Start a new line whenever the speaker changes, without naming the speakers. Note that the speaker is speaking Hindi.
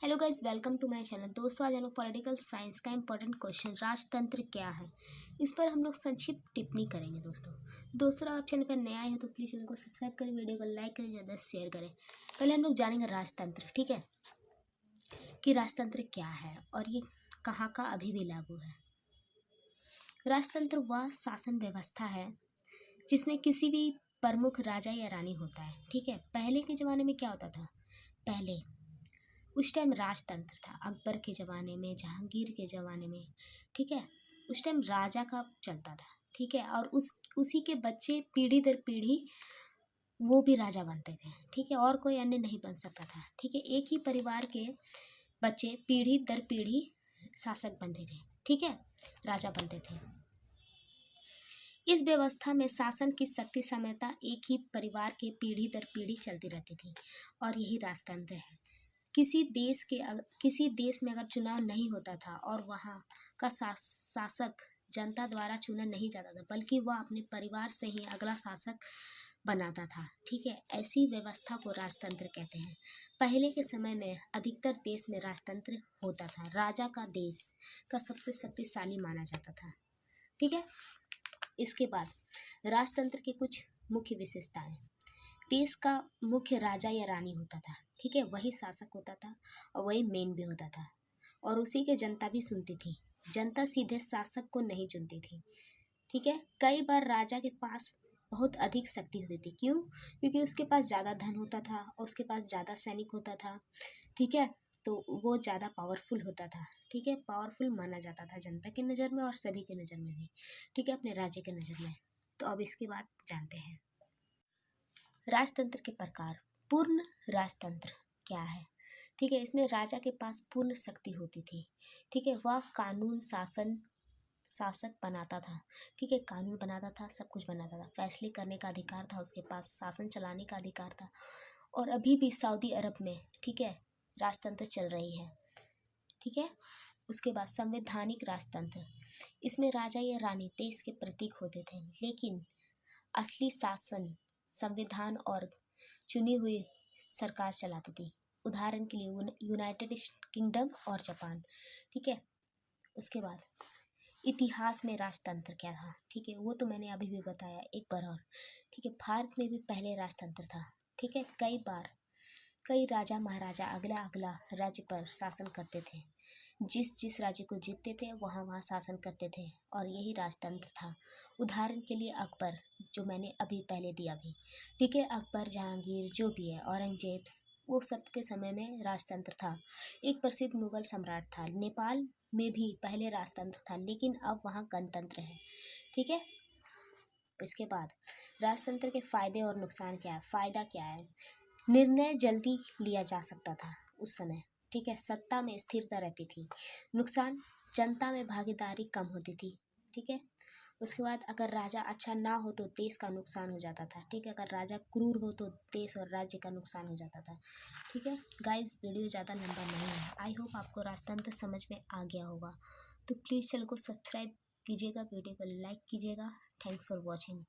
Hello guys, welcome to my channel. दोस्तों, आज हम लोग पॉलिटिकल साइंस का इंपॉर्टेंट क्वेश्चन राजतंत्र क्या है इस पर हम लोग संक्षिप्त टिप्पणी करेंगे। दोस्तों आप चैनल पर नए आए हो तो प्लीज़ चैनल को सब्सक्राइब करें, वीडियो को लाइक करें, ज़्यादा शेयर करें। पहले हम लोग जानेंगे राजतंत्र, ठीक है, कि राजतंत्र क्या है और ये कहाँ का अभी भी लागू है। राजतंत्र वह शासन व्यवस्था है जिसमें किसी भी प्रमुख राजा या रानी होता है, ठीक है। पहले के ज़माने में क्या होता था, पहले उस टाइम राजतंत्र था, अकबर के ज़माने में, जहांगीर के ज़माने में, ठीक है। उस टाइम राजा का चलता था, ठीक है, और उसी के बच्चे पीढ़ी दर पीढ़ी वो भी राजा बनते थे, ठीक है, और कोई अन्य नहीं बन सकता था, ठीक है। एक ही परिवार के बच्चे पीढ़ी दर पीढ़ी शासक बनते थे, ठीक है, राजा बनते थे। इस व्यवस्था में शासन की शक्ति सामर्थ्य एक ही परिवार के पीढ़ी दर पीढ़ी चलती रहती थी और यही राजतंत्र है। किसी देश में अगर चुनाव नहीं होता था और वहाँ का शासक जनता द्वारा चुना नहीं जाता था, बल्कि वह अपने परिवार से ही अगला शासक बनाता था, ठीक है। ऐसी व्यवस्था को राजतंत्र कहते हैं। पहले के समय में अधिकतर देश में राजतंत्र होता था। राजा का देश का सबसे शक्तिशाली माना जाता था, ठीक है। इसके बाद राजतंत्र की कुछ मुख्य विशेषताएं। देश का मुख्य राजा या रानी होता था, ठीक है, वही शासक होता था और वही मेन भी होता था और उसी के जनता भी सुनती थी। जनता सीधे शासक को नहीं चुनती थी, ठीक है। कई बार राजा के पास बहुत अधिक शक्ति होती थी। क्यों? क्योंकि उसके पास ज़्यादा धन होता था और उसके पास ज़्यादा सैनिक होता था, ठीक है, तो वो ज़्यादा पावरफुल होता था, ठीक है। पावरफुल माना जाता था जनता की नज़र में और सभी की नज़र में भी, ठीक है, अपने राज्य की नज़र में। तो अब इसके बाद जानते हैं राजतंत्र के प्रकार। पूर्ण राजतंत्र क्या है, ठीक है। इसमें राजा के पास पूर्ण शक्ति होती थी, ठीक है। वह कानून शासक बनाता था, ठीक है, कानून बनाता था, सब कुछ बनाता था, फैसले करने का अधिकार था उसके पास, शासन चलाने का अधिकार था। और अभी भी सऊदी अरब में, ठीक है, राजतंत्र चल रही है, ठीक है। उसके बाद संवैधानिक राजतंत्र। इसमें राजा या रानी देश के प्रतीक होते थे, लेकिन असली शासन संविधान और चुनी हुई सरकार चलाती थी। उदाहरण के लिए यूनाइटेड किंगडम और जापान, ठीक है। उसके बाद इतिहास में राजतंत्र क्या था, ठीक है, वो तो मैंने अभी भी बताया एक बार और, ठीक है। भारत में भी पहले राजतंत्र था, ठीक है। कई राजा महाराजा अगला राज्य पर शासन करते थे। जिस राज्य को जीतते थे वहाँ शासन करते थे और यही राजतंत्र था। उदाहरण के लिए अकबर, जो मैंने अभी पहले दिया भी, ठीक है, अकबर, जहांगीर, जो भी है, औरंगजेब, वो सब के समय में राजतंत्र था। एक प्रसिद्ध मुगल सम्राट था। नेपाल में भी पहले राजतंत्र था, लेकिन अब वहाँ गणतंत्र है, ठीक है। इसके बाद राजतंत्र के फायदे और नुकसान क्या है। फायदा क्या है, निर्णय जल्दी लिया जा सकता था उस समय, ठीक है, सत्ता में स्थिरता रहती थी। नुकसान, जनता में भागीदारी कम होती थी, ठीक है। उसके बाद अगर राजा अच्छा ना हो तो देश का नुकसान हो जाता था, ठीक है। अगर राजा क्रूर हो तो देश और राज्य का नुकसान हो जाता था, ठीक है। गाइस, वीडियो ज़्यादा लंबा नहीं है। आई होप आपको राजतंत्र समझ में आ गया होगा। तो प्लीज़ चैनल को सब्सक्राइब कीजिएगा, वीडियो को लाइक कीजिएगा। Thanks for watching.